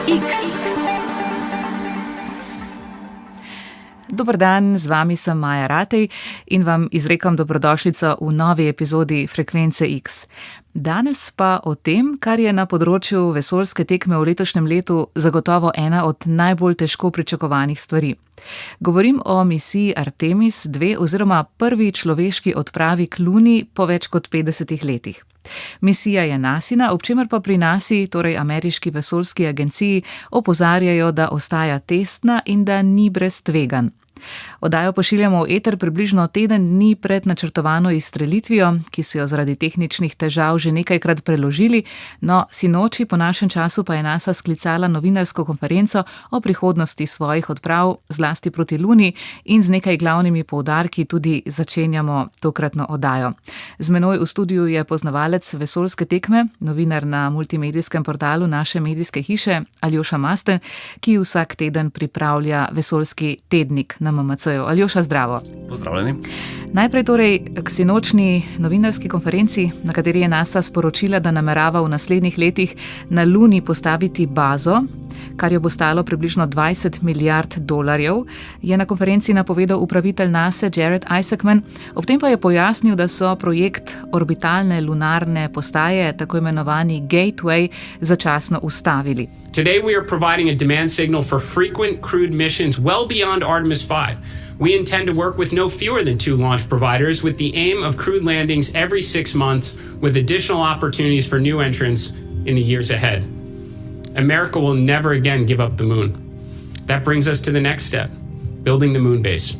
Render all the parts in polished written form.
X. Dober dan, z vami sem Maja Ratej in vam izrekam dobrodošlico v novi epizodi Frekvence X. Danes pa o tem, kar je na področju vesoljske tekme v letošnjem letu zagotovo ena od najbolj težko pričakovanih stvari. Govorim o misiji Artemis 2 oziroma prvi človeški odpravi k Luni po več kot 50 letih. Misija je NASIna, ob čemer pa pri NASA, torej ameriški vesoljski agenciji, opozarjajo, da ostaja testna in da ni brez tveganj. Oddajo pošiljamo v eter približno teden dni pred načrtovano izstrelitvijo, ki so jo zaradi tehničnih težav že nekajkrat preložili, no sinoči po našem času pa je NASA sklicala novinarsko konferenco o prihodnosti svojih odprav, zlasti proti Luni, in z nekaj glavnimi poudarki tudi začenjamo tokratno oddajo. Z menoj v studiu je poznavalec vesoljske tekme, novinar na multimedijskem portalu naše medijske hiše Aljoša Masten, ki vsak teden pripravlja vesoljski tednik na MMC-ju. Aljoša, zdravo. Pozdravljeni. Najprej torej k sinočni novinarski konferenci, na kateri je NASA sporočila, da namerava v naslednjih letih na Luni postaviti bazo, kar jo bo stalo približno $20 milijard, je na konferenci napovedal upravitelj NASA Jared Isaacman, ob tem pa je pojasnil, da so projekt orbitalne lunarne postaje, tako imenovani Gateway, začasno ustavili. Today we are providing a demand signal for frequent crewed missions well beyond Artemis 5. We intend to work with no fewer than 2 launch providers with the aim of crewed landings every 6 months with additional opportunities for new entrants in the years ahead. America will never again give up the moon. That brings us to the next step, building the moon base.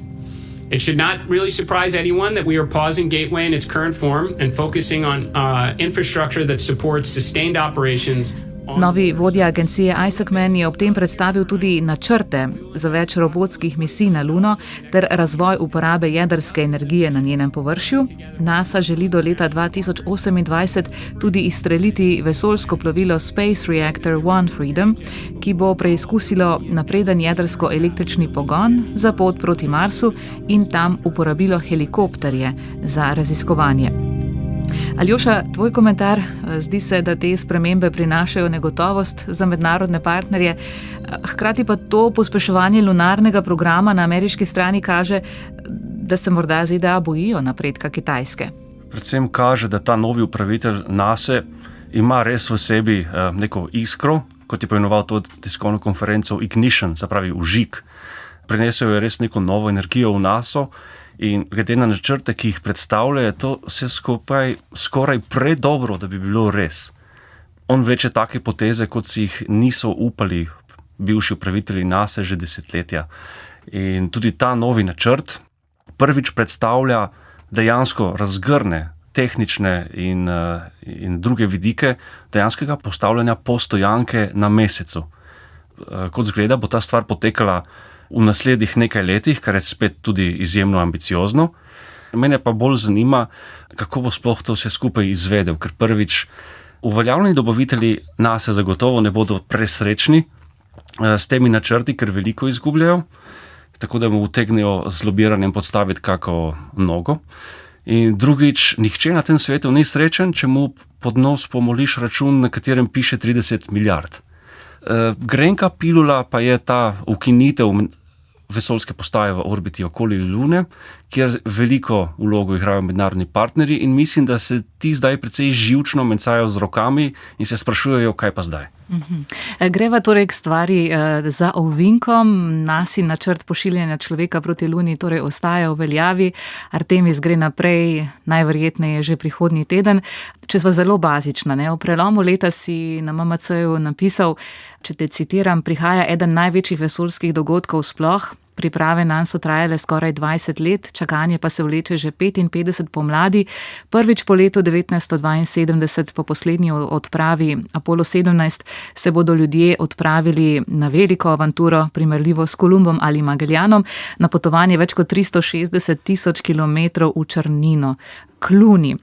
It should not really surprise anyone that we are pausing Gateway in its current form and focusing on infrastructure that supports sustained operations. Novi vodja agencije Isaacman je ob tem predstavil tudi načrte za več robotskih misij na Luno ter razvoj uporabe jedrske energije na njenem površju. NASA želi do leta 2028 tudi izstreliti vesoljsko plovilo Space Reactor 1 Freedom, ki bo preizkusilo napreden jedrsko-električni pogon za pot proti Marsu in tam uporabilo helikopterje za raziskovanje. Aljoša, tvoj komentar, zdi se, da te spremembe prinašajo negotovost za mednarodne partnerje, hkrati pa to pospeševanje lunarnega programa na ameriški strani kaže, da se morda ZDA bojijo napredka Kitajske. Predvsem kaže, da ta novi upravitelj NASA ima res v sebi neko iskro, kot je poimenoval to tiskovno konferenco Ignition, se pravi vžig. Prinesel je res neko novo energijo v NASA. In glede na načrte, ki jih predstavlja, je to vse skupaj skoraj predobro, da bi bilo res. On vleče take poteze, kot si jih niso upali bivši upravitelji NASA že desetletja. In tudi ta novi načrt prvič predstavlja dejansko razgrne tehnične in druge vidike dejanskega postavljanja postojanke na Mesecu. Kot zgleda, bo ta stvar potekala v naslednjih nekaj letih, kar je spet tudi izjemno ambiciozno. Mene pa bolj zanima, kako bo sploh to vse skupaj izvedel, ker prvič uveljavljeni dobavitelji NASA zagotovo ne bodo presrečni s temi načrti, ker veliko izgubljajo, tako da mu utegnejo z lobiranjem podstaviti kako nogo. In drugič, nihče na tem svetu ni srečen, če mu pod nos pomoliš račun, na katerem piše 30 milijard. Grenka pilula pa je ta ukinitev vesoljske postaje v orbiti okoli Lune, kjer veliko vlogo igrajo mednarodni partnerji in mislim, da se ti zdaj precej živčno mencajo z rokami in se sprašujejo, kaj pa zdaj. Greva torej k stvari za ovinkom. NASIn načrt pošiljanja človeka proti Luni torej ostaja v veljavi. Artemis gre naprej, najverjetneje že prihodnji teden. Če sva zelo bazična, v prelomu leta si na MMC-ju napisal, če te citiram, prihaja eden največjih vesoljskih dogodkov sploh. Priprave nanj so trajale skoraj 20 let, čakanje pa se vleče že 55 pomladi. Prvič po letu 1972, po poslednji odpravi Apollo 17, se bodo ljudje odpravili na veliko avanturo, primerljivo s Kolumbom ali Magellanom, na potovanje več kot 360,000 kilometrov v črnino, k Luni.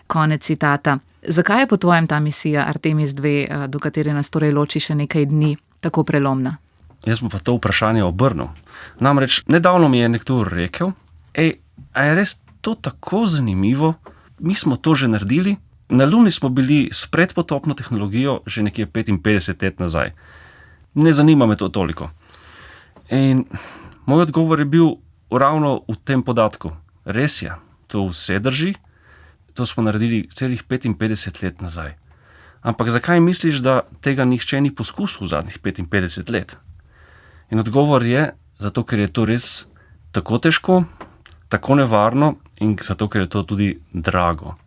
Konec citata. Zakaj je po tvojem ta misija Artemis 2, do katere nas torej loči še nekaj dni, tako prelomna? Jaz bom pa to vprašanje obrnil. Namreč, nedavno mi je nekdo rekel, a je res to tako zanimivo? Mi smo to že naredili. Na Luni smo bili s predpotopno tehnologijo že nekje 55 let nazaj. ne zanima me to toliko. In moj odgovor je bil ravno v tem podatku. Res je, to vse drži, to smo naredili celih 55 let nazaj. Ampak zakaj misliš, da tega nihče ni poskusil v zadnjih 55 let? In odgovor je, zato ker je to res tako težko, tako nevarno in zato ker je to tudi drago.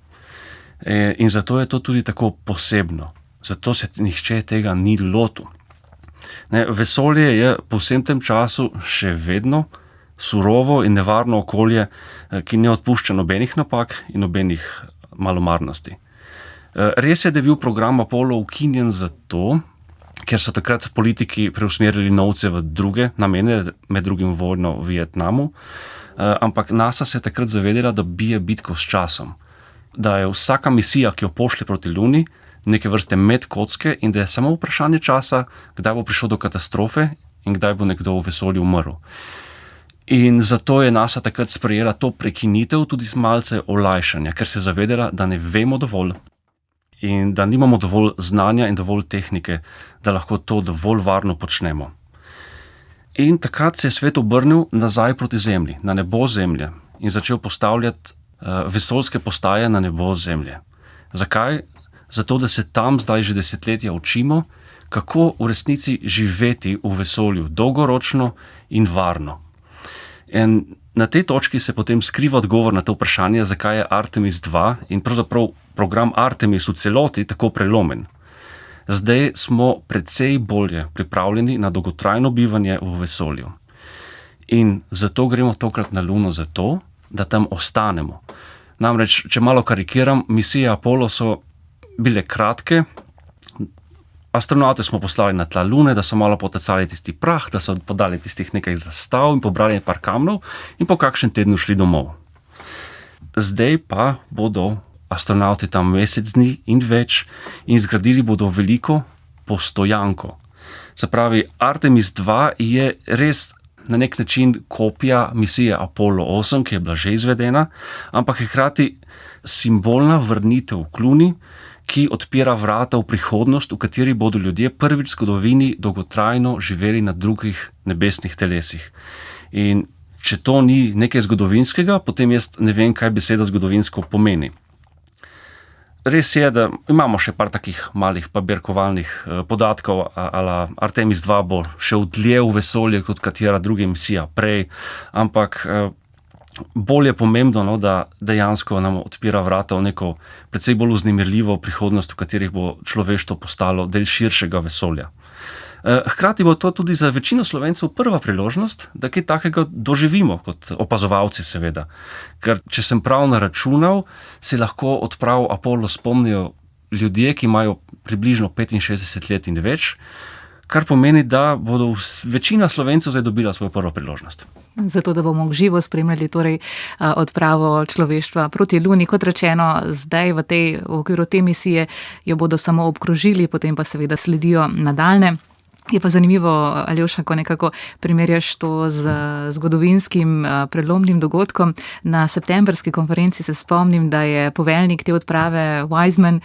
In zato je to tudi tako posebno. Zato se nihče tega ni lotil. Vesolje je po vsem tem času še vedno surovo in nevarno okolje, ki ne odpušča nobenih napak in nobenih malomarnosti. Res je, da je bil program Apollo ukinjen zato, ker so takrat politiki preusmerili novce v druge namene, med drugim vojno v Vietnamu, ampak NASA se je takrat zavedala, da bije bitko s časom. Da je vsaka misija, ki jo pošlje proti Luni, neke vrste met kocke in da je samo vprašanje časa, kdaj bo prišlo do katastrofe in kdaj bo nekdo v vesolju umrl. In zato je NASA takrat sprejela to prekinitev tudi z malce olajšanja, ker se je zavedala, da ne vemo dovolj in da nimamo dovolj znanja in dovolj tehnike, da lahko to dovolj varno počnemo. In takrat se je svet obrnil nazaj proti Zemlji, na nebo Zemlje in začel postavljati vesoljske postaje na nebo Zemlje. Zakaj? Zato, da se tam zdaj že desetletja učimo, kako v resnici živeti v vesolju dolgoročno in varno. In na tej točki se potem skriva odgovor na to vprašanje, zakaj je Artemis 2 in pravzaprav program Artemis v celoti tako prelomen. Zdaj smo precej bolje pripravljeni na dolgotrajno bivanje v vesolju. In zato gremo tokrat na Luno zato, da tam ostanemo. Namreč, če malo karikiram, misije Apollo so bile kratke, astronavte smo poslali na tla Lune, da so malo potecali tisti prah, da so podali tistih nekaj zastav in pobrali par kamnov in po kakšen tednu šli domov. Zdaj pa bodo astronavti tam mesec dni in več in zgradili bodo veliko postojanko. Se pravi, Artemis 2 je res na nek način kopija misije Apollo 8, ki je bila že izvedena, ampak je hkrati simbolna vrnitev k Luni, ki odpira vrata v prihodnost, v kateri bodo ljudje prvič v zgodovini dolgotrajno živeli na drugih nebesnih telesih. In če to ni nekaj zgodovinskega, potem jaz ne vem, kaj beseda zgodovinsko pomeni. Res je, da imamo še par takih malih pabirkovalnih podatkov, ala Artemis 2 bo šel dlje v vesolje kot katera druga misija prej, ampak bolj je pomembno, da dejansko nam odpira vrata v neko precej bolj vznemirljivo prihodnost, v katerih bo človeštvo postalo del širšega vesolja. Hkrati bo to tudi za večino Slovencev prva priložnost, da kaj takega doživimo kot opazovalci seveda. Ker če sem prav naračunal, se lahko odprav Apollo spomnijo ljudje, ki imajo približno 65 let in več, kar pomeni, da bodo večina Slovencev zdaj dobila svojo prvo priložnost. Zato, da bomo živo spremljali torej odpravo človeštva proti Luni. Kot rečeno, zdaj v okviru te misije jo bodo samo obkrožili, potem pa seveda sledijo nadaljne. Je pa zanimivo, Aljoša, ko nekako primerjaš to z zgodovinskim prelomnim dogodkom. Na septembrski konferenci se spomnim, da je poveljnik te odprave Wiseman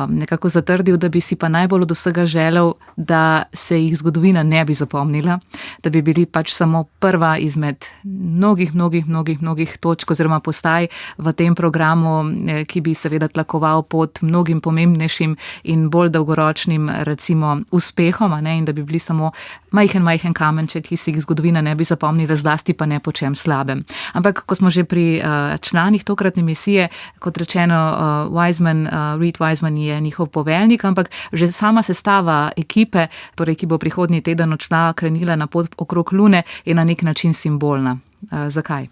nekako zatrdil, da bi si pa najbolj od vsega želel, da se jih zgodovina ne bi zapomnila, da bi bili pač samo prva izmed mnogih točk oziroma postaj v tem programu, ki bi seveda tlakoval pot mnogim pomembnejšim in bolj dolgoročnim recimo uspehom, in da bi bili samo majhen kamenček, ki si jih zgodovina ne bi zapomnila, zlasti pa ne po čem slabem. Ampak ko smo že pri članih tokratne misije, kot rečeno, Reed Wiseman je njihov poveljnik, ampak že sama sestava ekipe, torej ki bo prihodnji teden odšla, krenila na pot okrog Lune, je na nek način simbolna. Zakaj?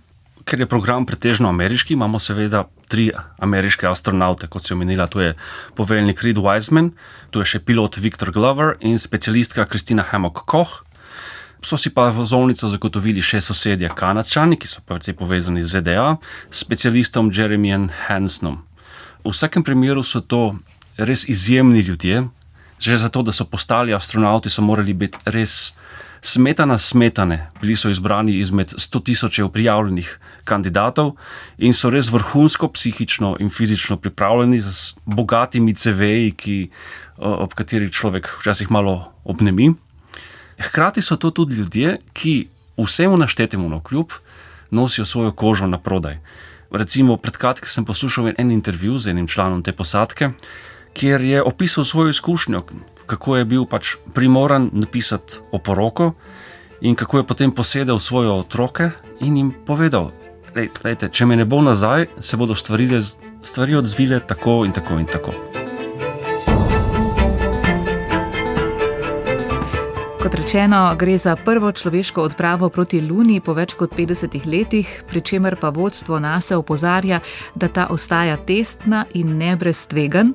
Ker je program pretežno ameriški, imamo seveda 3 ameriške astronavte, kot se omenila, to je poveljnik Reed Wiseman, tu je še pilot Victor Glover in specialistka Christina Hammock-Koch. So si pa vozovnico zagotovili še sosedje Kanadčani, ki so precej povezani z ZDA, s specialistom Jeremijem Hansenom. V vsakem primeru so to res izjemni ljudje, že zato, da so postali astronauti, so morali biti res smetane, bili so izbrani izmed 100,000 prijavljenih kandidatov in so res vrhunsko psihično in fizično pripravljeni z bogatimi CV-ji, ob katerih človek včasih malo obnemi. Hkrati so to tudi ljudje, ki vsemu naštetemu navkljub nosijo svojo kožo na prodaj. Recimo, pred kratkim sem poslušal en intervju z enim članom te posadke, kjer je opisal svojo izkušnjo, kako je bil pač primoran napisati oporoko in kako je potem posedel svoje otroke in jim povedal, lejte, če me ne bo nazaj, se bodo stvari odzvile tako in tako in tako. Kot rečeno, gre za prvo človeško odpravo proti Luni po več kot 50 letih, pri čemer pa vodstvo NASA opozarja, da ta ostaja testna in ne brez tveganj.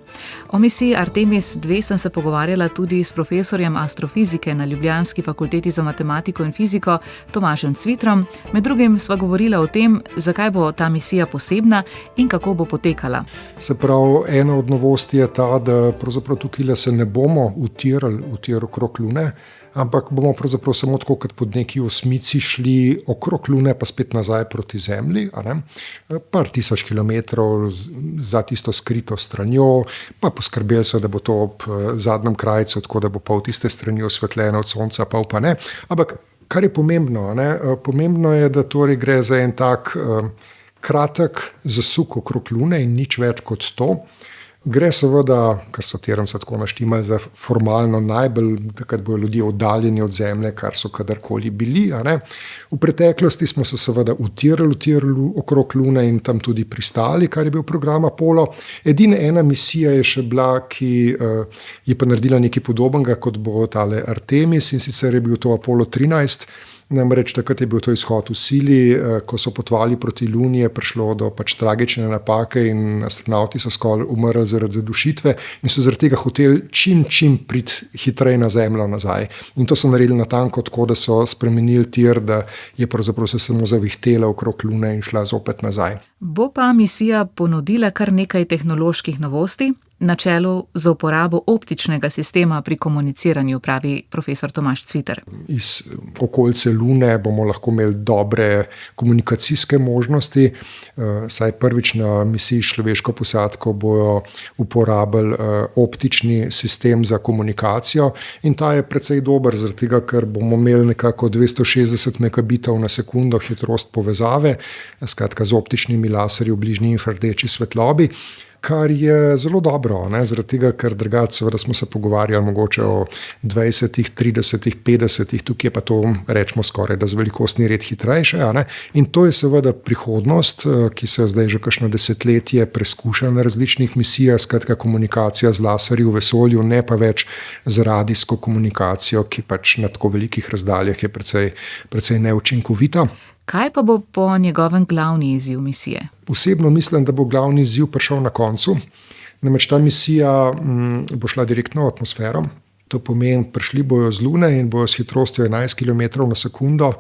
O misiji Artemis II sem se pogovarjala tudi s profesorjem astrofizike na ljubljanski fakulteti za matematiko in fiziko Tomažem Cvitrom. Med drugim sva govorila o tem, zakaj bo ta misija posebna in kako bo potekala. Se pravi, ena od novosti je ta, da pravzaprav tukaj se ne bomo utirali okrog Lune, ampak bomo pravzaprav samo tako, kot pod neki osmici šli okrog Lune, pa spet nazaj proti Zemlji, par tisoč kilometrov za tisto skrito stranjo, pa poskrbeli so, da bo to ob zadnjem krajcu, tako da bo pol tiste strani osvetljene od Sonca, pol pa ne. Ampak kar je pomembno, pomembno je, da torej gre za en tak kratek zasuk okrog Lune in nič več kot to. Gre seveda, kar so tirance tako naštimali, za formalno najbolj, takrat bojo ljudje oddaljeni od Zemlje, kar so kadarkoli bili. V preteklosti smo se seveda utirali okrog Lune in tam tudi pristali, kar je bil program Apollo. Edina ena misija je še bila, ki je pa naredila nekaj podobnega, kot bo tale Artemis, in sicer je bil to Apollo 13. Namreč takrat je bil to izhod v sili, ko so potovali proti Luni, je prišlo do pač tragične napake in astronavti so skoraj umrli zaradi zadušitve in so zaradi tega hoteli čim priti hitreje na Zemljo nazaj. In to so naredili natanko tako, da so spremenili tir, da je pravzaprav se samo zavihtela okrog Lune in šla zopet nazaj. Bo pa misija ponudila kar nekaj tehnoloških novosti, na čelu z uporabo optičnega sistema pri komuniciranju, pravi profesor Tomaž Cviter. Iz okolice Lune bomo lahko imeli dobre komunikacijske možnosti, saj prvič na misiji s človeško posadko bojo uporabili optični sistem za komunikacijo in ta je precej dober, zaradi tega, ker bomo imeli nekako 260 megabitov na sekundo hitrost povezave, skratka z optičnimi laserji v bližnji infrardeči svetlobi, kar je zelo dobro, zaradi tega, ker drugače seveda smo se pogovarjali mogoče o 20, 30, 50, tukaj je pa to, rečemo skoraj, da z velikostni red hitrejše. In to je seveda prihodnost, ki se zdaj že kakšno desetletje preskuša na različnih misijah, skratka komunikacija z laserji v vesolju, ne pa več z radijsko komunikacijo, ki pač na tako velikih razdaljah je precej neučinkovita. Kaj pa bo po njegovem glavni izziv misije? Osebno mislim, da bo glavni izziv prišel na koncu. Namreč ta misija bo šla direktno v atmosfero. To pomeni, prišli bojo z Lune in bojo s hitrostjo 11 km na sekundo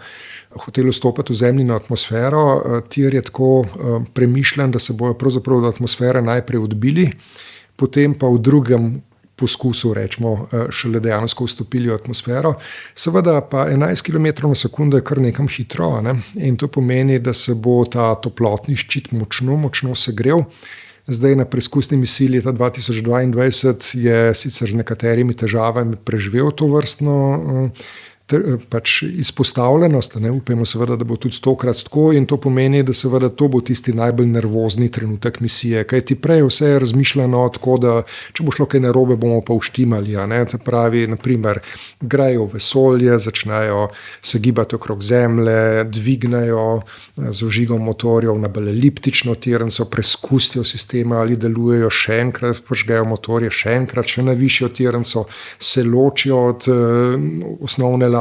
hoteli vstopiti v Zemljino atmosfero. Tir je tako premišljen, da se bojo pravzaprav od atmosfere najprej odbili, potem pa v drugem poskusu, rečemo, šele dejansko vstopili v atmosfero. Seveda pa 11 km na sekundo je kar nekam hitro, in to pomeni, da se bo ta toplotni ščit močno segrel. Zdaj na preizkusni misiji leta 2022 je sicer z nekaterimi težavami preživel to vrstno pač izpostavljenost, upajmo seveda, da bo tudi stokrat tako in to pomeni, da seveda to bo tisti najbolj nervozni trenutek misije, kajti prej vse je razmišljeno tako, da če bo šlo kaj narobe, bomo pa uštimali, to pravi, naprimer, grejo v vesolje, začnejo se gibati okrog Zemlje, dvignejo z ožigom motorjev na bolj eliptično tirnico, preskustijo sistema ali delujejo še enkrat, požgejo motorje še enkrat, še na višjo tirnico, se ločijo od osnovne ladje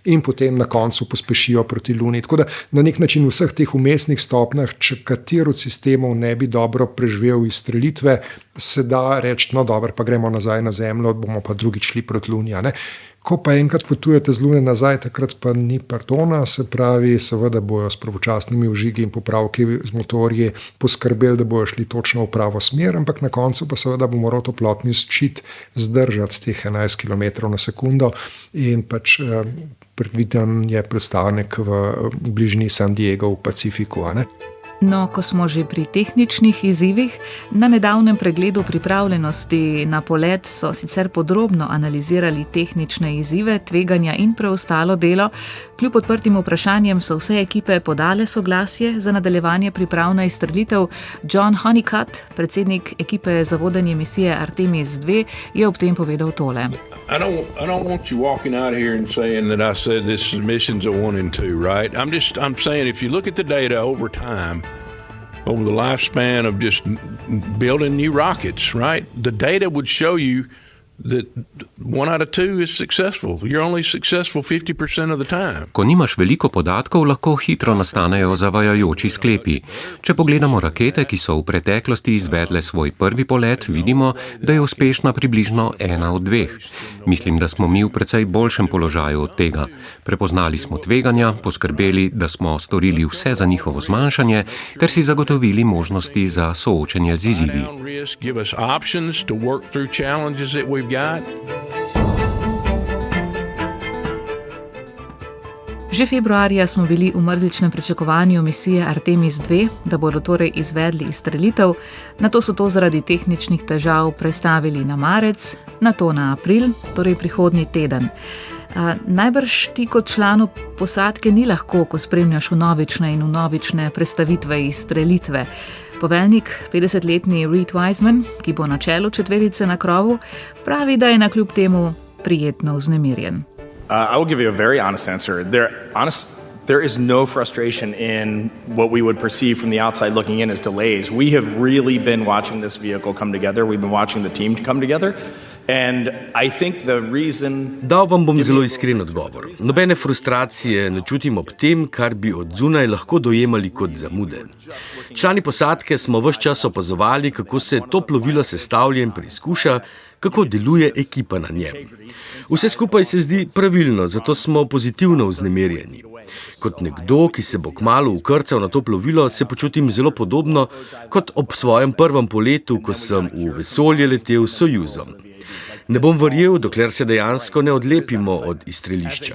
in potem na koncu pospešijo proti Luni. Tako da na nek način v vseh teh vmesnih stopnjah, če katero od sistemov ne bi dobro preživel izstrelitve, se da reči, no dobro, pa gremo nazaj na Zemljo, bomo pa drugič šli proti Luni. Ko pa enkrat potujete z Lune nazaj, takrat pa ni pardona, se pravi, seveda bojo s pravočasnimi vžigi in popravki z motorji poskrbeli, da bojo šli točno v pravo smer, ampak na koncu pa seveda bo moral toplotni ščit zdržati teh 11 km na sekundo in pač predviden je prestanek v bližini San Diego v Pacifiku. No, ko smo že pri tehničnih izzivih, na nedavnem pregledu pripravljenosti na polet so sicer podrobno analizirali tehnične izzive, tveganja in preostalo delo. Kljub odprtim vprašanjem so vse ekipe podale soglasje za nadaljevanje priprav na izstrelitev. John Honeycutt, predsednik ekipe za vodenje misije Artemis II, je ob tem povedal tole. I don't want you walking out here and saying that I said this is missions 1 and 2, right? I'm saying if you look at the data over time, over the lifespan of just building new rockets, right? The data would show you that 1 out of 2 is successful. You're only successful 50% of the time. Ko nimaš veliko podatkov, lahko hitro nastanejo zavajajoči sklepi. Če pogledamo rakete, ki so v preteklosti izvedle svoj prvi polet, vidimo, da je uspešna približno 1 od 2. Mislim, da smo mi v precej boljšem položaju od tega. Prepoznali smo tveganja, poskrbeli, da smo storili vse za njihovo zmanjšanje, ter si zagotovili možnosti za soočenje z izzivi. Give us options to work through challenges that we've got. Že februarja smo bili v mrzličnem pričakovanju misije Artemis II, da bodo torej izvedli izstrelitev. Nato so to zaradi tehničnih težav prestavili na marec, nato na april, torej prihodnji teden. Najbrž ti kot članu posadke ni lahko, ko spremljaš vnovične in vnovične prestavitve izstrelitve. Poveljnik, 50-letni Reed Wiseman, ki bo na čelu četverice na krovu, pravi, da je nakljub temu prijetno vznemirjen. I will give you a very honest answer. There is no frustration in what we would perceive from the outside looking in as delays. We have really been watching this vehicle come together. We've been watching the team come together. And I think the reason... Dal vam bom zelo iskren odgovor. Nobene frustracije ne čutim ob tem, kar bi od zunaj lahko dojemali kot zamude. Člani posadke smo ves čas opazovali, kako se to plovilo sestavlja in preizkuša, kako deluje ekipa na njem. Vse skupaj se zdi pravilno, zato smo pozitivno vznemirjeni. Kot nekdo, ki se bo kmalu vkrcal na to plovilo, se počutim zelo podobno kot ob svojem prvem poletu, ko sem v vesolje letel s Sojuzom. Ne bom verjel, dokler se dejansko ne odlepimo od izstrelišča,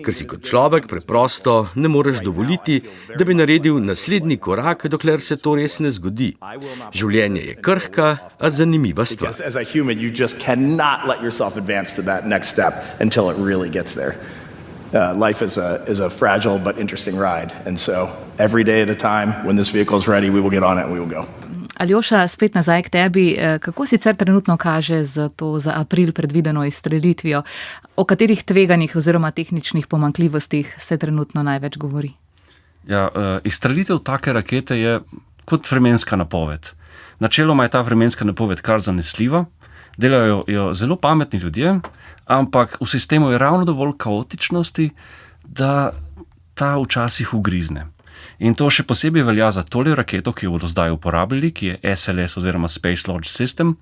ker si kot človek preprosto ne moreš dovoliti, da bi naredil naslednji korak, dokler se to res ne zgodi. Življenje je krhka, a zanimiva stvar. Life is a fragile but interesting ride, and so every day at a time, when this vehicle is ready, we will get on it and we will go. Aljoša, spet nazaj k tebi. Kako sicer trenutno kaže za april predvideno izstrelitvijo? O katerih tveganjih oziroma tehničnih pomanjkljivostih se trenutno največ govori? Ja, izstrelitev take rakete je kot vremenska napoved. Načeloma je ta vremenska napoved kar zanesljiva, delajo jo zelo pametni ljudje, ampak v sistemu je ravno dovolj kaotičnosti, da ta včasih ugrizne. In to še posebej velja za tole raketo, ki jo bodo zdaj uporabljali, ki je SLS oziroma Space Launch System,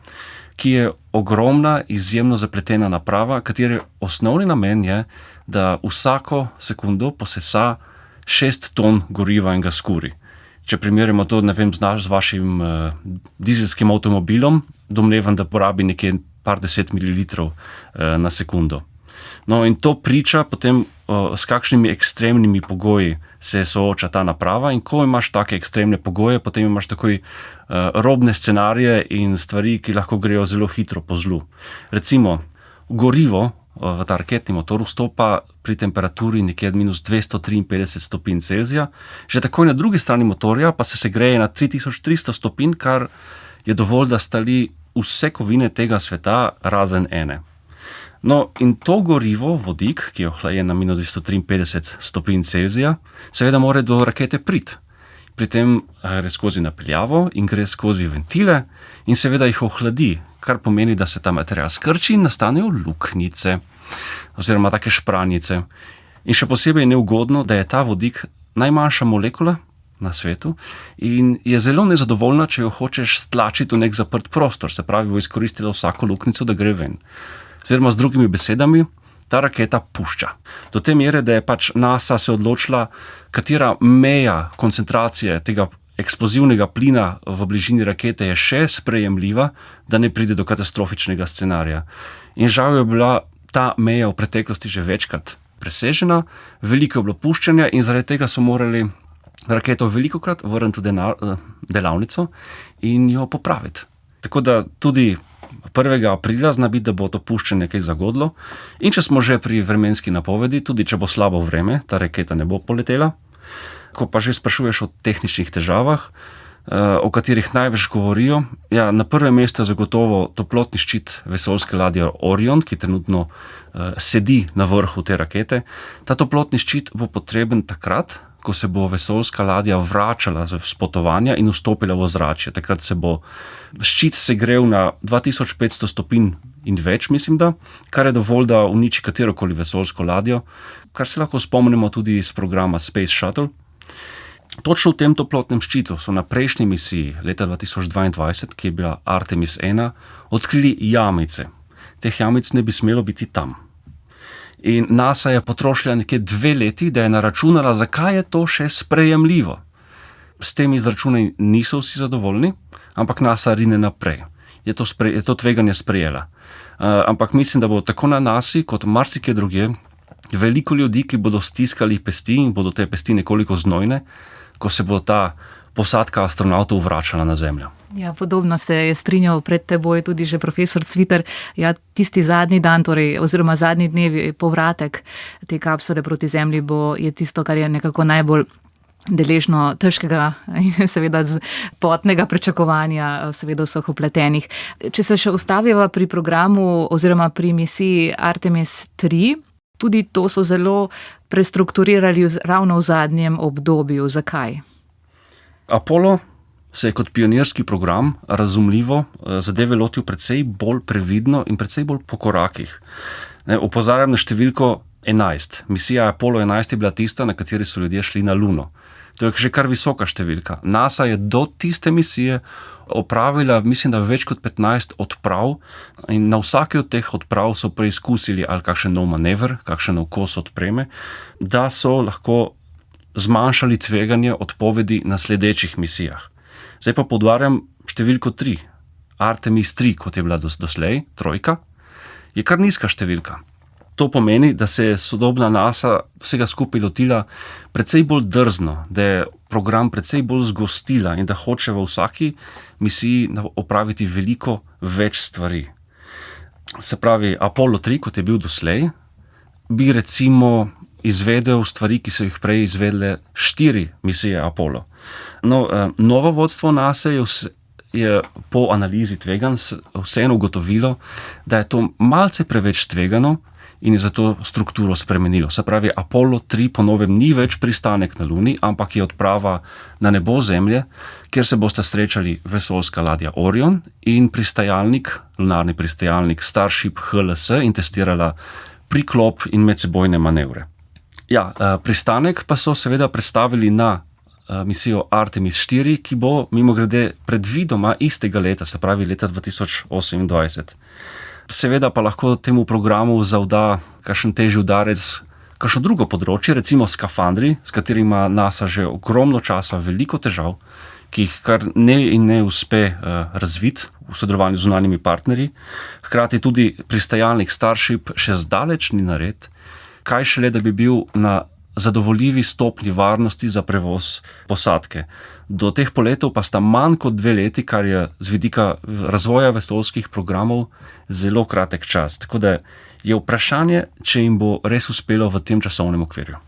ki je ogromna, izjemno zapletena naprava, katere osnovni namen je, da vsako sekundo posesa 6 ton goriva in ga skuri. Če primerjamo to, z vašim dizelskim avtomobilom, domnevam, da porabi nekje par 10 mililitrov na sekundo. No, in to priča potem, s kakšnimi ekstremnimi pogoji se sooča ta naprava, in ko imaš take ekstremne pogoje, potem imaš takoj robne scenarije in stvari, ki lahko grejo zelo hitro po zlu. Recimo, gorivo v ta raketni motor vstopa pri temperaturi nekje minus 253 stopinj Celzija, že takoj na drugi strani motorja pa se segreje na 3300 stopinj, kar je dovolj, da stali vse kovine tega sveta razen ene. No, in to gorivo, vodik, ki je ohlajen na minus 253 stopinj Celzija, seveda mora do rakete priti. Pri tem gre skozi napeljavo in gre skozi ventile in seveda jih ohladi, kar pomeni, da se ta material skrči in nastanejo luknjice oziroma take špranjice. In še posebej je neugodno, da je ta vodik najmanjša molekula na svetu in je zelo nezadovoljna, če jo hočeš stlačiti v nek zaprt prostor, se pravi, bo izkoristila vsako luknjico, da gre ven. Oziroma, z drugimi besedami, ta raketa pušča. Do te mere, da je NASA se odločila, katera meja koncentracije tega eksplozivnega plina v bližini rakete je še sprejemljiva, da ne pride do katastrofičnega scenarija. In žal je bila ta meja v preteklosti že večkrat presežena, veliko je bilo puščanja in zaradi tega so morali raketo velikokrat vrniti v delavnico in jo popraviti. Tako da tudi 1. aprila zna biti, da bo to puščanje nekaj zagodlo. In če smo že pri vremenski napovedi, tudi če bo slabo vreme, ta raketa ne bo poletela. Ko pa že sprašuješ o tehničnih težavah, o katerih največ govorijo, na prvem mestu je zagotovo toplotni ščit vesoljske ladje Orion, ki trenutno sedi na vrhu te rakete. Ta toplotni ščit bo potreben takrat, ko se bo vesoljska ladja vračala z potovanja in vstopila v ozračje. Takrat se bo ščit segrel na 2500 stopinj in več, mislim da, kar je dovolj, da uniči katerokoli vesoljsko ladjo, kar se lahko spomnimo tudi iz programa Space Shuttle. Točno v tem toplotnem ščitu so na prejšnji misiji leta 2022, ki je bila Artemis 1, odkrili jamice. Teh jamic ne bi smelo biti tam. In NASA je potrošila nekje 2 leti, da je naračunala, zakaj je to še sprejemljivo. S temi izračuni niso vsi zadovoljni, ampak NASA rine naprej. Je to tveganje sprejela. Ampak mislim, da bo tako na NASA kot marsikje drugje veliko ljudi, ki bodo stiskali pesti in bodo te pesti nekoliko znojne, ko se bo ta posadka astronautov vračala na Zemljo. Ja, podobno se je strinjal pred teboj tudi že profesor Cviter. Ja, tisti zadnji dan, oziroma zadnji dnevi, povratek te kapsule proti Zemlji je tisto, kar je nekako najbolj deležno težkega in seveda potnega pričakovanja seveda vseh vpletenih. Če se še ustaviva pri programu oziroma pri misiji Artemis 3, tudi to so zelo prestrukturirali ravno v zadnjem obdobju. Zakaj? Apollo se je kot pionirski program razumljivo zadeve lotil precej bolj previdno in precej bolj po korakih. Opozarjam na številko 11. Misija Apollo 11 je bila tista, na kateri so ljudje šli na Luno. To je že kar visoka številka. NASA je do tiste misije opravila, mislim, da več kot 15 odprav in na vsaki od teh odprav so preizkusili ali kakšen nov manever, kakšen nov kos odpreme, da so lahko zmanjšali tveganje odpovedi na sledečih misijah. Zdaj pa poudarjam številko 3. Artemis 3, kot je bila doslej, 3, je kar nizka številka. To pomeni, da se je sodobna NASA vsega skupaj lotila precej bolj drzno, da je program precej bolj zgostila in da hoče v vsaki misiji opraviti veliko več stvari. Se pravi, Apollo 3, kot je bil doslej, bi recimo izvedel stvari, ki so jih prej izvedle 4 misije Apollo. Novo vodstvo NASA je po analizi tveganj vseeno ugotovilo, da je to malce preveč tvegano in je zato strukturo spremenilo. Se pravi, Apollo 3 po novem ni več pristanek na Luni, ampak je odprava na nebo Zemlje, kjer se bosta srečali vesoljska ladja Orion in lunarni pristajalnik Starship HLS in testirala priklop in medsebojne manevre. Pristanek pa so seveda prestavili na misijo Artemis 4, ki bo mimogrede predvidoma istega leta, se pravi leta 2028. Seveda pa lahko temu programu zavda kakšen težji udarec, kakšno drugo področje, recimo skafandri, s katerimi ima NASA že ogromno časa veliko težav, ki jih kar ne uspe razviti v sodelovanju z zunanjimi partnerji. Hkrati tudi pristajalnik Starship še zdaleč ni nared, kaj šele, da bi bil na zadovoljivi stopnji varnosti za prevoz posadke. Do teh poletov pa sta manj kot 2 leti, kar je z vidika razvoja vesoljskih programov zelo kratek čas. Tako da je vprašanje, če jim bo res uspelo v tem časovnem okvirju.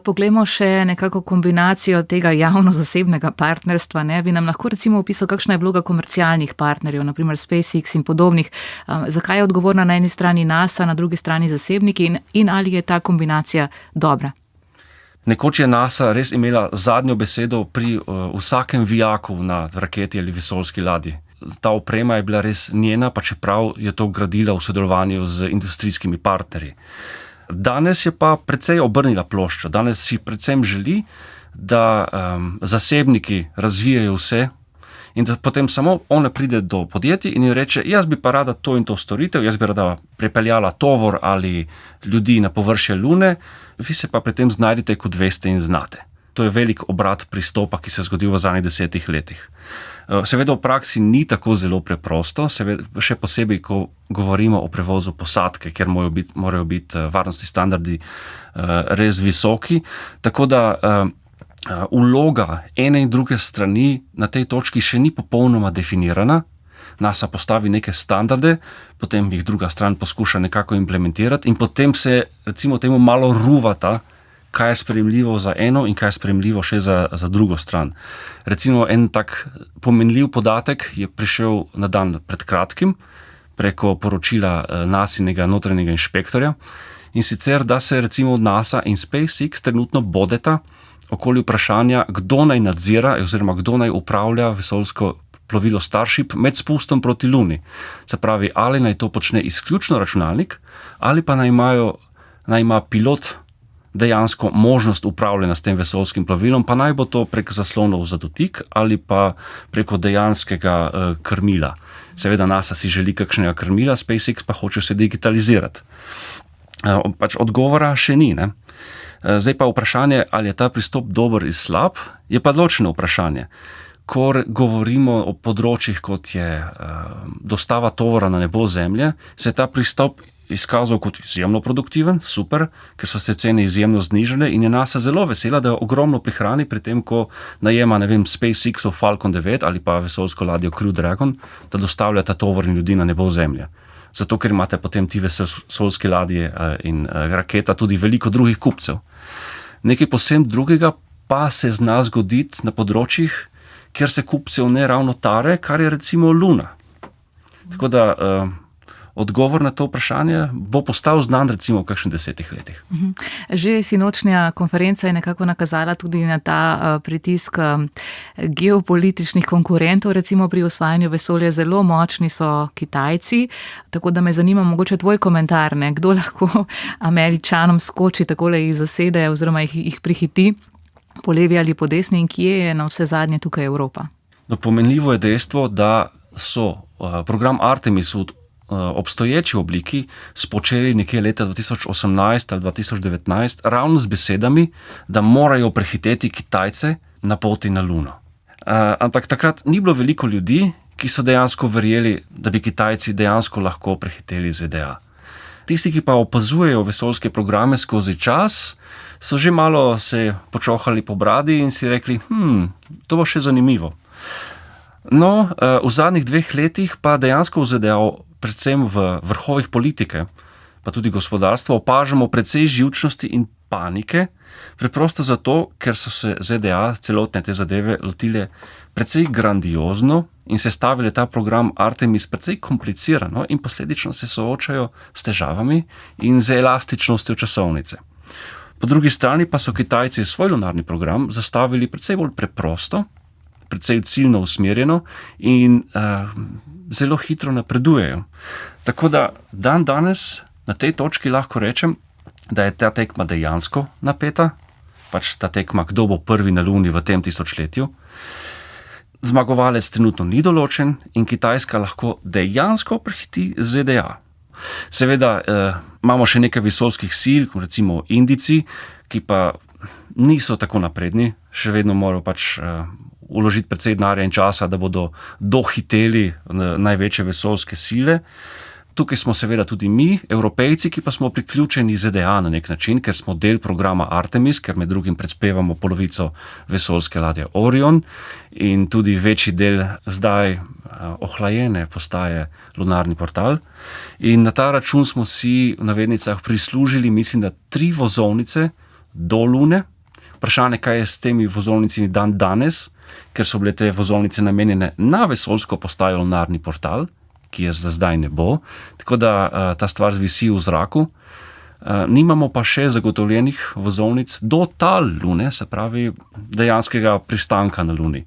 Poglejmo še nekako kombinacijo tega javno-zasebnega partnerstva. Bi nam lahko recimo opisal, kakšna je vloga komercialnih partnerjev, naprimer SpaceX in podobnih. Zakaj je odgovorna na eni strani NASA, na drugi strani zasebniki in ali je ta kombinacija dobra? Nekoč je NASA res imela zadnjo besedo pri vsakem vijaku na raketi ali vesoljski ladji. Ta oprema je bila res njena, pa čeprav je to gradila v sodelovanju z industrijskimi partnerji. Danes je pa precej obrnila ploščo. Danes si predvsem želi, da zasebniki razvijajo vse in da potem samo ona pride do podjetij in reče, jaz bi pa rada to in to storitev, jaz bi rada prepeljala tovor ali ljudi na površje Lune, vi se pa pri tem znajdete, kot veste in znate. To je velik obrat pristopa, ki se je zgodil v zadnjih 10 letih. Seveda v praksi ni tako zelo preprosto, še posebej, ko govorimo o prevozu posadke, kjer morajo biti varnostni standardi res visoki. Tako da vloga ene in druge strani na tej točki še ni popolnoma definirana. NASA postavi neke standarde, potem jih druga stran poskuša nekako implementirati in potem se recimo temu malo ruvata, kaj je sprejemljivo za eno in kaj je sprejemljivo še za drugo stran. Recimo en tak pomenljiv podatek je prišel na dan pred kratkim preko poročila NASInega notranjega inšpektorja in sicer, da se recimo NASA in SpaceX trenutno bodeta okoli vprašanja, kdo naj nadzira oziroma kdo naj upravlja vesoljsko plovilo Starship med spustom proti Luni. Se pravi, ali naj to počne izključno računalnik, ali pa naj ima pilot dejansko možnost upravljanja s tem vesoljskim plovilom, pa naj bo to prek zaslonov za dotik ali pa preko dejanskega krmila. Seveda NASA si želi kakšnega krmila, SpaceX pa hoče se digitalizirati. Pač odgovora še ni, ne? Zdaj pa vprašanje, ali je ta pristop dober in slab, je pa ločeno vprašanje. Ko govorimo o področjih, kot je dostava tovora na nebo Zemlje, se je ta pristop izkazal kot izjemno produktiven, super, ker so se cene izjemno znižale in je NASA zelo vesela, da ogromno prihrani pri tem, ko najema, SpaceX-ov Falcon 9 ali pa vesoljsko ladjo Crew Dragon, da dostavljata tovor in ljudi na nebo Zemlje. Zato, ker imate potem ti vesoljske ladje in raketa tudi veliko drugih kupcev. Nekaj posebno drugega pa se zna zgoditi na področjih, kjer se kupcev ne ravno tare, kar je recimo Luna. Tako da odgovor na to vprašanje bo postal znan recimo v kakšnih 10 letih. Že sinočnja konferenca je nekako nakazala tudi na ta pritisk geopolitičnih konkurentov, recimo pri osvajanju vesolja. Zelo močni so Kitajci, tako da me zanima mogoče tvoj komentar, ne? Kdo lahko Američanom skoči, takole jih zasede oziroma jih prihiti po levi ali po desni in kje je na vse zadnje tukaj Evropa? No, pomenljivo je dejstvo, da so program Artemis v obstoječi obliki spočeli nekje leta 2018 ali 2019 ravno z besedami, da morajo prehiteti Kitajce na poti na Luno. Ampak takrat ni bilo veliko ljudi, ki so dejansko verjeli, da bi Kitajci dejansko lahko prehiteli ZDA. Tisti, ki pa opazujejo vesoljske programe skozi čas, so že malo se počohali po bradi in si rekli, to bo še zanimivo. No, v zadnjih 2 letih pa dejansko v ZDA, predvsem v vrhovih politike, pa tudi gospodarstva, opažamo precej živčnosti in panike, preprosto zato, ker so se ZDA celotne te zadeve lotile precej grandiozno in sestavile ta program Artemis precej komplicirano in posledično se soočajo s težavami in z elastičnostjo časovnice. Po drugi strani pa so Kitajci svoj lunarni program zastavili precej bolj preprosto, precej ciljno usmerjeno in zelo hitro napredujejo. Tako da danes na tej točki lahko rečem, da je ta tekma dejansko napeta, pač ta tekma, kdo bo prvi na Luni v tem tisočletju. Zmagovalec trenutno ni določen in Kitajska lahko dejansko prehiti ZDA. Seveda imamo še nekaj vesoljskih sil, recimo Indijci, ki pa niso tako napredni, še vedno morajo pač vložiti precej denarja in časa, da bodo dohiteli največje vesoljske sile. Tukaj smo seveda tudi mi, Evropejci, ki pa smo priključeni ZDA na nek način, ker smo del programa Artemis, ker med drugim predspevamo polovico vesoljske ladje Orion in tudi večji del zdaj ohlajene postaje lunarni portal. In na ta račun smo si v navednicah prislužili, mislim, da 3 vozovnice do Lune. Vprašanje, kaj je s temi vozovnicami danes, ker so bile te vozovnice namenjene na vesoljsko postajo lunarni portal, ki je zdaj ne bo, tako da ta stvar visi v zraku. Nimamo pa še zagotovljenih vozovnic do tal Lune, se pravi dejanskega pristanka na Luni.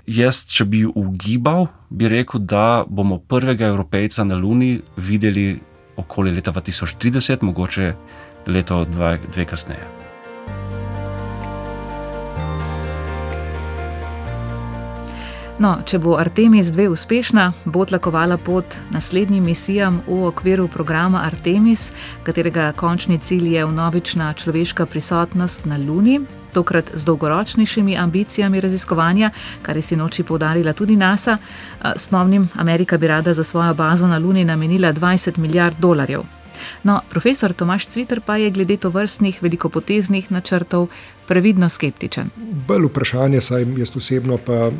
Jaz, če bi ugibal, bi rekel, da bomo prvega Evropejca na Luni videli okoli leta 2030, mogoče leto 2 kasneje. No, če bo Artemis 2 uspešna, bo tlakovala pot naslednjim misijam v okviru programa Artemis, katerega končni cilj je vnovična človeška prisotnost na Luni, tokrat z dolgoročnejšimi ambicijami raziskovanja, kar je sinoči poudarila tudi NASA. Spomnim, Amerika bi rada za svojo bazo na Luni namenila $20 milijard. No, profesor Tomaž Cviter pa je glede tovrstnih velikopoteznih načrtov previdno skeptičen. Bolj vprašanje, saj jaz osebno pa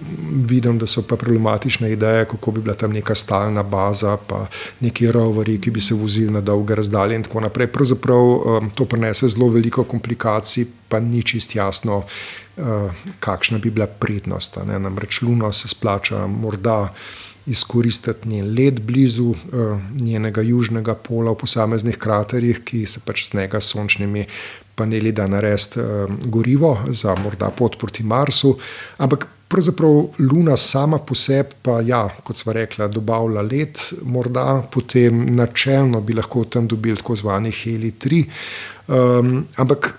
vidim, da so pa problematične ideje, kako bi bila tam neka stalna baza, pa neki roverji, ki bi se vozili na dolge razdalje in tako naprej. Pravzaprav to prinese zelo veliko komplikacij, pa ni čist jasno, kakšna bi bila prednost. Namreč Luno se splača morda izkoristiti njen led blizu njenega južnega pola v posameznih kraterjih, ki se pač z njega s sončnimi paneli da narediti gorivo za morda pot proti Marsu, ampak pravzaprav Luna sama po sebi pa, kot sva rekla, dobavlja led, morda potem načelno bi lahko tam dobili tako zvani Heli-3, ampak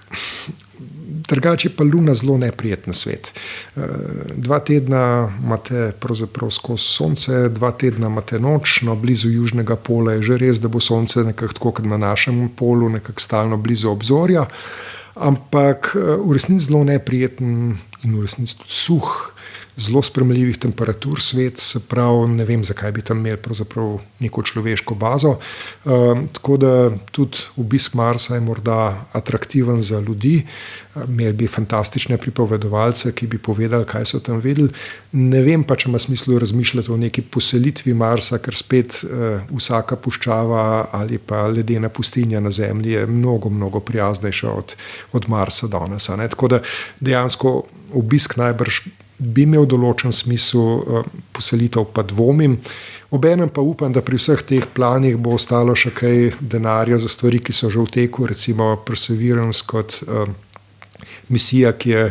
drugače je pa Luna zelo neprijeten svet. 2 tedna imate pravzaprav skozi sonce, 2 tedna imate noč, no blizu južnega pola je že res, da bo sonce nekako tako kot na našem polu, nekako stalno blizu obzorja, ampak v resnici zelo neprijeten in v resnici tudi suh, zelo sprejemljivih temperatur svet, se pravi, ne vem, zakaj bi tam imeli pravzaprav neko človeško bazo. Tako da tudi obisk Marsa je morda atraktiven za ljudi. Imeli bi fantastične pripovedovalce, ki bi povedali, kaj so tam vedeli. Ne vem pa, če ima smislu razmišljati o neki poselitvi Marsa, ker spet vsaka puščava ali pa ledena pustinja na Zemlji je mnogo prijaznejša od Marsa danes. Tako da dejansko obisk najbrž bi imel določen smisel, poselitev pa dvomim. Obenem pa upam, da pri vseh teh planih bo ostalo še kaj denarja za stvari, ki so že v teku, recimo Perseverance kot misija, ki je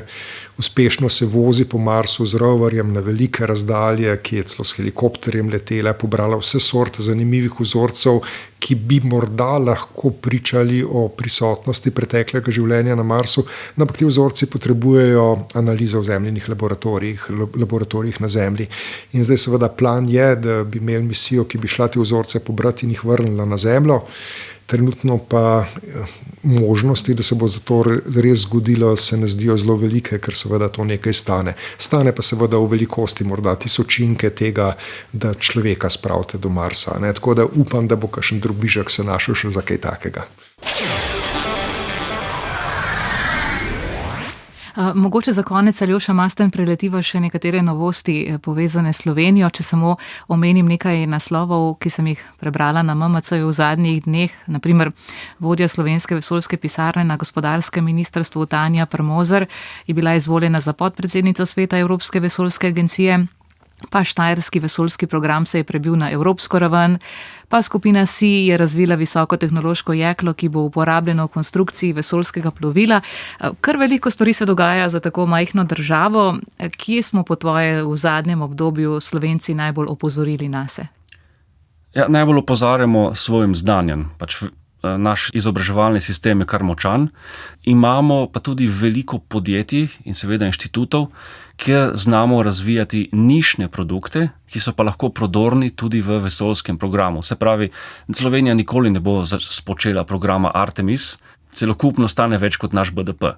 uspešno se vozi po Marsu z roverjem na velike razdalje, ki je celo s helikopterjem letela, pobrala vse sorte zanimivih vzorcev, ki bi morda lahko pričali o prisotnosti preteklega življenja na Marsu, ampak ti vzorci potrebujejo analizo v zemljinih laboratorijih na Zemlji. In zdaj seveda plan je, da bi imeli misijo, ki bi šla te vzorce pobrati in jih vrnila na Zemljo. Trenutno pa možnosti, da se bo to res zgodilo, se ne zdijo zelo velike, ker seveda to nekaj stane. Stane pa seveda v velikosti morda tisočinke tega, da človeka spravite do Marsa. Tako da upam, da bo kakšen drobižek se našel še za kaj takega. Mogoče za konec, Aljoša Masten, preletiva še nekatere novosti povezane s Slovenijo. Če samo omenim nekaj naslovov, ki sem jih prebrala na MMC-ju v zadnjih dneh, naprimer vodja Slovenske vesoljske pisarne na gospodarskem ministrstvu Tanja Permozer je bila izvoljena za podpredsednico sveta Evropske vesoljske agencije, pa štajerski vesoljski program se je prebil na evropsko raven, pa skupina SEA je razvila visokotehnološko jeklo, ki bo uporabljeno v konstrukciji vesoljskega plovila. Kar veliko stvari se dogaja za tako majhno državo. Kje smo po tvoje v zadnjem obdobju Slovenci najbolj opozorili nase? Najbolj opozarjamo s svojim znanjem. Naš izobraževalni sistem je kar močan. Imamo pa tudi veliko podjetij in seveda inštitutov, kjer znamo razvijati nišne produkte, ki so pa lahko prodorni tudi v vesoljskem programu. Se pravi, Slovenija nikoli ne bo spočela programa Artemis, celokupno stane več kot naš BDP.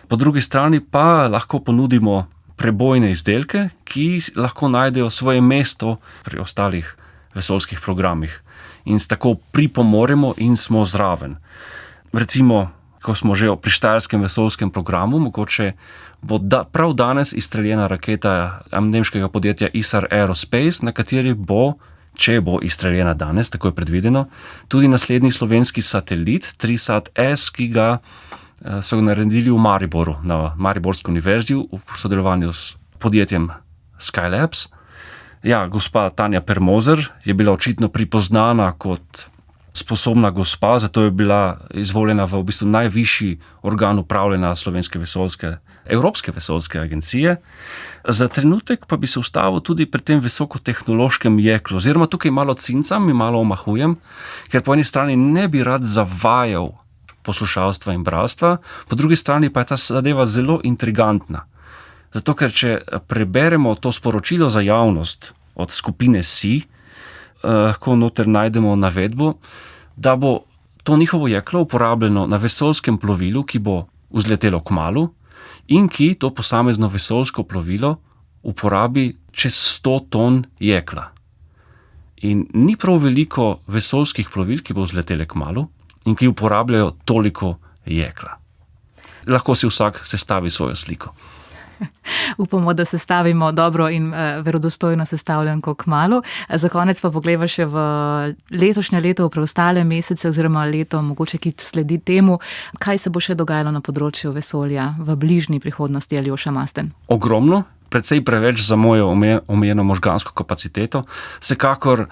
Po drugi strani pa lahko ponudimo prebojne izdelke, ki lahko najdejo svoje mesto pri ostalih vesoljskih programih. In tako pripomoremo in smo zraven. Recimo, ko smo že pri štajerskem vesoljskem programu, mogoče bo prav danes izstreljena raketa nemškega podjetja Isar Aerospace, na kateri bo, če bo izstreljena danes, tako je predvideno, tudi naslednji slovenski satelit, Trisat-S, ki ga so naredili v Mariboru, na Mariborski univerzi v sodelovanju s podjetjem Skylabs. Gospa Tanja Permozer je bila očitno pripoznana kot sposobna gospa, zato je bila izvoljena v bistvu najvišji organ upravljanja Evropske vesoljske agencije. Za trenutek pa bi se ustavil tudi pri tem visokotehnološkem jeklu, oziroma tukaj malo cincam in malo omahujem, ker po eni strani ne bi rad zavajal poslušalstva in bralstva, po drugi strani pa je ta zadeva zelo intrigantna. Zato, ker če preberemo to sporočilo za javnost od skupine SEA, lahko noter najdemo navedbo, da bo to njihovo jeklo uporabljeno na vesoljskem plovilu, ki bo vzletelo kmalu in ki to posamezno vesoljsko plovilo uporabi čez 100 ton jekla. In ni prav veliko vesoljskih plovil, ki bo vzletele kmalu, in ki uporabljajo toliko jekla. Lahko si vsak sestavi svojo sliko. Upamo, da sestavimo dobro in verodostojno sestavljanko kmalu. Za konec pa pogledamo še v letošnje leto, v preostale mesece oziroma leto, mogoče ki sledi temu, kaj se bo še dogajalo na področju vesolja v bližnji prihodnosti, Aljoša Masten. Ogromno, precej preveč za mojo omejeno možgansko kapaciteto. Vsekakor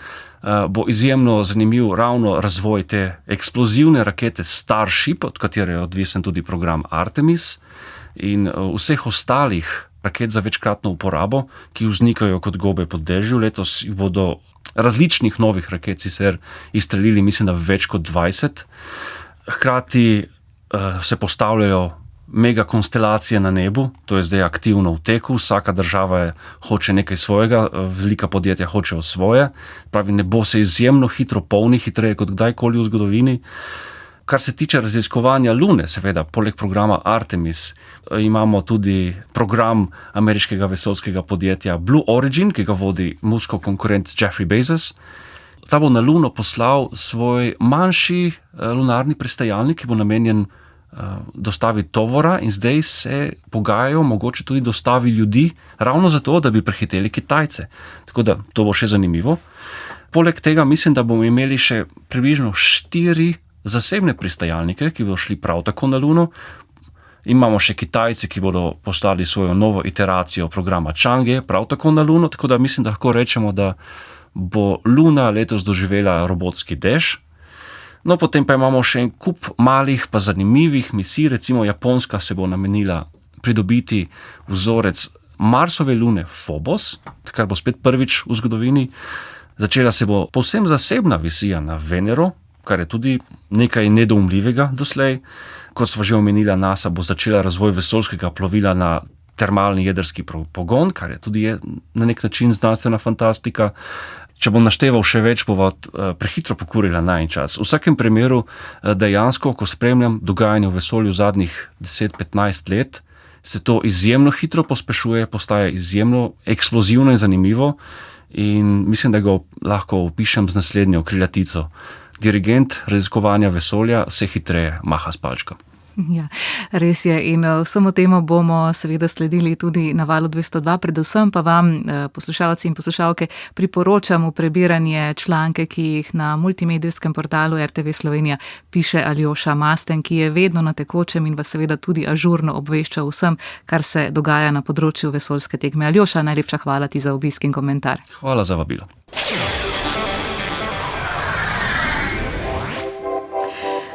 bo izjemno zanimiv ravno razvoj te eksplozivne rakete Starship, od katere je odvisen tudi program Artemis, in vseh ostalih raket za večkratno uporabo, ki vznikajo kot gobe pod dežju. Letos bodo različnih novih raket sicer izstrelili, mislim, da več kot 20. Hkrati se postavljajo mega konstelacije na nebu, to je zdaj aktivno v teku, vsaka država hoče nekaj svojega, velika podjetja hočejo svoje, pravi, nebo se izjemno hitro polni, hitreje kot kdajkoli v zgodovini. Kar se tiče raziskovanja Lune, seveda, poleg programa Artemis, imamo tudi program ameriškega vesoljskega podjetja Blue Origin, ki ga vodi muško konkurent Jeffrey Bezos. Ta bo na Luno poslal svoj manjši lunarni pristajalnik, ki bo namenjen dostavi tovora, in zdaj se pogajajo mogoče tudi dostavi ljudi, ravno zato, da bi prehiteli Kitajce. Tako da to bo še zanimivo. Poleg tega mislim, da bomo imeli še približno 4 zasebne pristajalnike, ki bodo šli prav tako na Luno. Imamo še Kitajce, ki bodo poslali svojo novo iteracijo programa Chang'e, prav tako na Luno, tako da mislim, da lahko rečemo, da bo Luna letos doživela robotski dež. No, potem pa imamo še en kup malih pa zanimivih misij, recimo Japonska se bo namenila pridobiti vzorec Marsove lune Phobos, kar bo spet prvič v zgodovini. Začela se bo povsem zasebna vizija na Venero, kar je tudi nekaj nedoumljivega doslej. Kot sva že omenila, NASA bo začela razvoj vesoljskega plovila na termalni jedrski pogon, kar je tudi na nek način znanstvena fantastika. Če bom našteval še več, bova prehitro pokurila najin čas. V vsakem primeru dejansko, ko spremljam dogajanje v vesolju zadnjih 10-15 let, se to izjemno hitro pospešuje, postaje izjemno eksplozivno in zanimivo, in mislim, da ga lahko opišem z naslednjo krilatico. Dirigent raziskovanja vesolja se hitreje maha s palčkom. Ja, res je, in vsemu temu bomo seveda sledili tudi na Valu 202, predvsem pa vam, poslušalci in poslušalke, priporočamo prebiranje članke, ki jih na multimedijskem portalu RTV Slovenija piše Aljoša Masten, ki je vedno na tekočem in vas seveda tudi ažurno obvešča vsem, kar se dogaja na področju vesoljske tekme. Aljoša, najlepša hvala ti za obisk in komentar. Hvala za vabilo.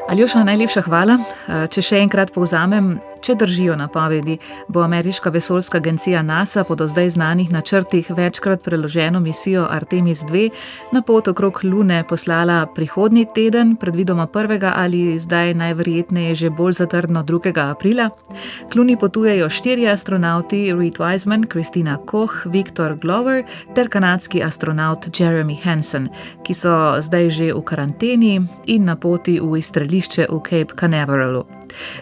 Aljoša, najlepša hvala. Če še enkrat povzamem, če držijo napovedi, bo ameriška vesoljska agencija NASA po do zdaj znanih načrtih večkrat preloženo misijo Artemis 2 na pot okrog Lune poslala prihodnji teden, predvidoma 1. ali zdaj najverjetneje že bolj zatrdno 2. aprila. K Luni potujejo 4 astronauti, Reed Wiseman, Christina Koch, Victor Glover ter kanadski astronaut Jeremy Hansen, ki so zdaj že v karanteni in na poti v izstrelišče v Cape Canaveralu.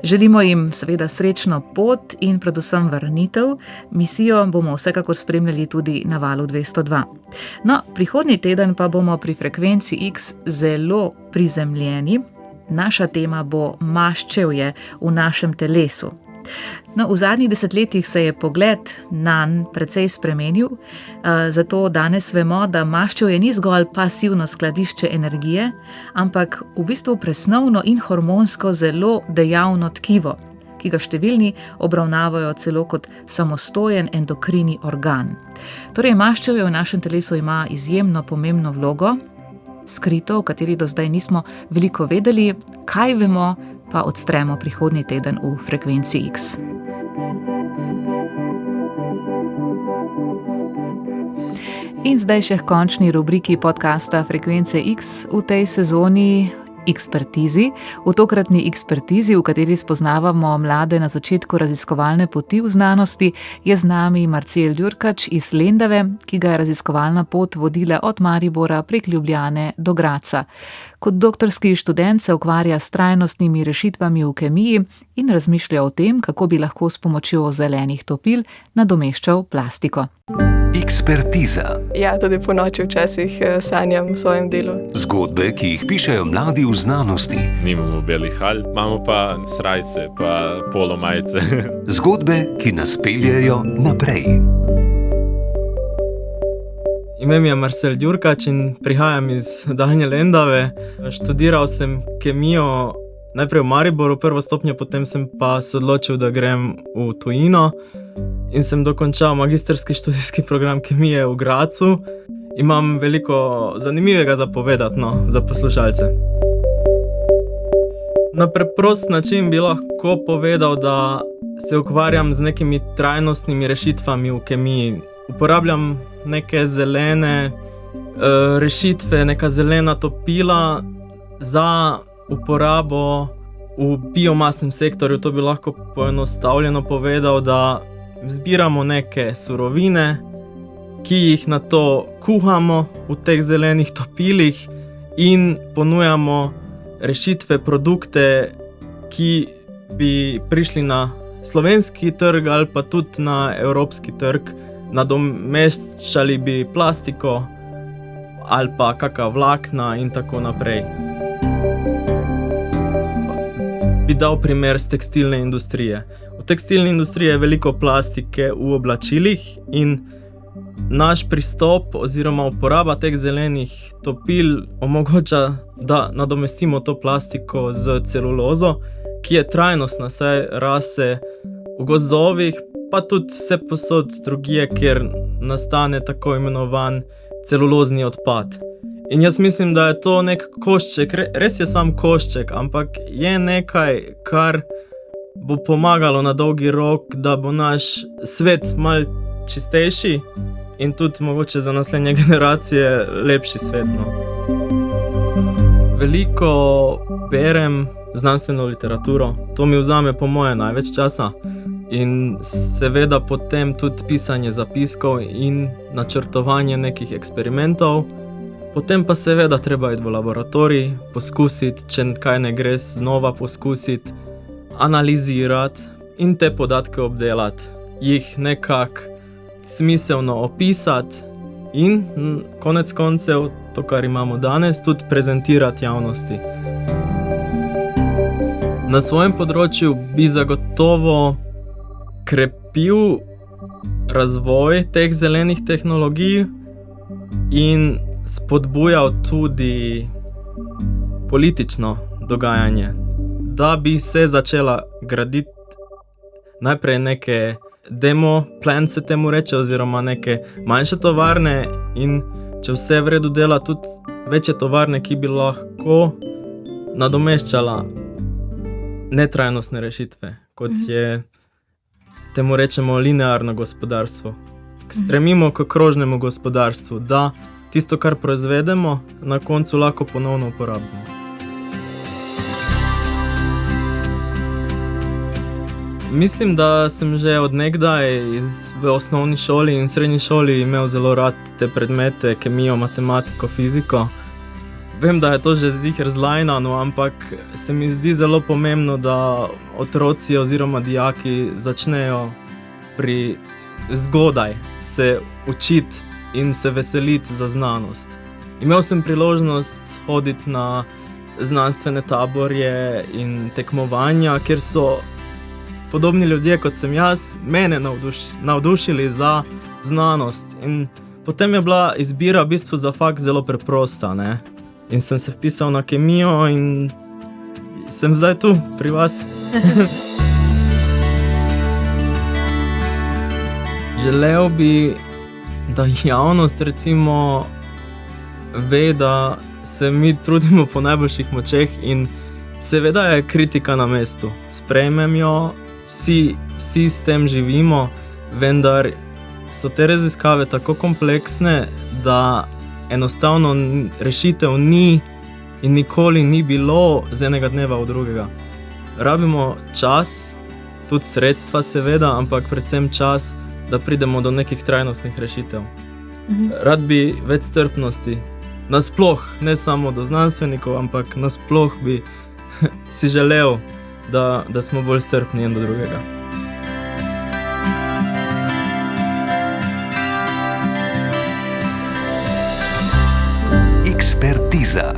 Želimo jim seveda srečno pot in predvsem vrnitev. Misijo bomo vsekakor spremljali tudi na Valu 202. No, prihodnji teden pa bomo pri frekvenci X zelo prizemljeni. Naša tema bo maščevje v našem telesu. No, v zadnjih desetletjih se je pogled nanj precej spremenil, zato danes vemo, da maščevje ni zgolj pasivno skladišče energije, ampak v bistvu presnovno in hormonsko zelo dejavno tkivo, ki ga številni obravnavajo celo kot samostojen endokrini organ. Torej, maščevje v našem telesu ima izjemno pomembno vlogo, skrito, o kateri do zdaj nismo veliko vedeli. Kaj vemo, pa odstremo prihodnji teden v frekvenci X. In zdaj še k končni rubriki podcasta Frekvence X v tej sezoni Ekspertizi. V tokratni ekspertizi, v kateri spoznavamo mlade na začetku raziskovalne poti v znanosti, je z nami Marcel Jurkač iz Lendave, ki ga je raziskovalna pot vodila od Maribora prek Ljubljane do Gradca. Kot doktorski študent se ukvarja s trajnostnimi rešitvami v kemiji in razmišlja o tem, kako bi lahko s pomočjo zelenih topil nadomeščal plastiko. Ekspertiza. Ja, tudi po noči včasih sanjam v svojem delu. Zgodbe, ki jih pišejo mladi v znanosti. Nimamo belih halj, imamo pa srajce, pa polomajce. Zgodbe, ki nas peljejo naprej. Ime mi je Marcel Djurkač in prihajam iz daljne Lendave. Študiral sem kemijo najprej v Mariboru, prvo stopnjo, potem sem pa se odločil, da grem v tujino in sem dokončal magistrski študijski program kemije v Gradcu. Imam veliko zanimivega za povedati, za poslušalce. Na preprost način bi lahko povedal, da se ukvarjam z nekimi trajnostnimi rešitvami v kemiji. Uporabljam neke zelene rešitve, neka zelena topila za uporabo v biomasnem sektorju. To bi lahko poenostavljeno povedal, da zbiramo neke surovine, ki jih nato kuhamo v teh zelenih topilih in ponujamo rešitve, produkte, ki bi prišli na slovenski trg ali pa tudi na evropski trg. Nadomeščali bi plastiko ali pa kakšna vlakna in tako naprej. Bi dal primer z tekstilne industrije. V tekstilni industriji je veliko plastike v oblačilih in naš pristop oziroma uporaba teh zelenih topil omogoča, da nadomestimo to plastiko z celulozo, ki je trajnostna, saj rase v gozdovih, pa tudi vse posod drugje, kjer nastane tako imenovan celulozni odpad. In jaz mislim, da je to nek košček, res je sam košček, ampak je nekaj, kar bo pomagalo na dolgi rok, da bo naš svet mal čistejši in tudi mogoče za naslednje generacije lepši svet. Veliko berem znanstveno literaturo, to mi vzame po moje največ časa. In seveda potem tudi pisanje zapiskov in načrtovanje nekih eksperimentov. Potem pa seveda treba iti v laboratorij, poskusiti, če kaj ne gre, znova poskusiti, analizirati in te podatke obdelati, jih nekako smiselno opisati in konec koncev, to kar imamo danes, tudi prezentirati javnosti. Na svojem področju bi zagotovo krepil razvoj teh zelenih tehnologij in spodbujal tudi politično dogajanje, da bi se začela graditi najprej neke demo plants, se temu reče, oziroma neke manjše tovarne in če vse v redu dela, tudi večje tovarne, ki bi lahko nadomeščala netrajnostne rešitve, kot je temu rečemo linearno gospodarstvo. Stremimo k krožnemu gospodarstvu, da tisto, kar proizvedemo, na koncu lahko ponovno uporabimo. Mislim, da sem že od nekdaj v osnovni šoli in srednji šoli imel zelo rad te predmete, kemijo, matematiko, fiziko. Vem, da je to že ziher zlajnano, ampak se mi zdi zelo pomembno, da otroci oziroma dijaki začnejo pri zgodaj se učiti in se veseliti za znanost. Imel sem priložnost hoditi na znanstvene taborje in tekmovanja, kjer so podobni ljudje, kot sem jaz, mene navdušili za znanost. In potem je bila izbira v bistvu za fakt zelo preprosta, ne? In sem se vpisal na kemijo in sem zdaj tu, pri vas. Želel bi, da javnost recimo ve, da se mi trudimo po najboljših močeh in seveda je kritika na mestu. Sprejmem jo, vsi s tem živimo, vendar so te raziskave tako kompleksne, da enostavno rešitev ni in nikoli ni bilo z enega dneva v drugega. Rabimo čas, tudi sredstva seveda, ampak predvsem čas, da pridemo do nekih trajnostnih rešitev. Rad bi več strpnosti, nasploh, ne samo do znanstvenikov, ampak nasploh bi si želel, da smo bolj strpni en do drugega. Ekspertiza.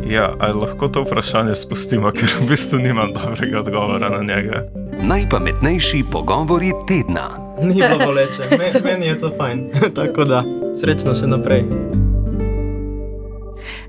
Ja, ali lahko to vprašanje spustimo, ker v bistvu nimam dobrega odgovora na njega. Najpametnejši pogovori tedna. Ni bilo boleče, meni je to fajn, tako da srečno še naprej.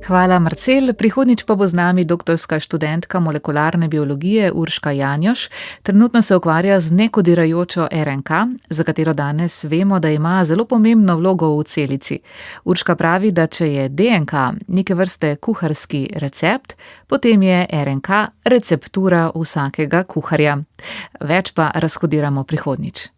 Hvala, Marcel. Prihodnjič pa bo z nami doktorska študentka molekularne biologije Urška Janjoš. Trenutno se ukvarja z nekodirajočo RNK, za katero danes vemo, da ima zelo pomembno vlogo v celici. Urška pravi, da če je DNK neke vrste kuharski recept, potem je RNK receptura vsakega kuharja. Več pa razkodiramo prihodnjič.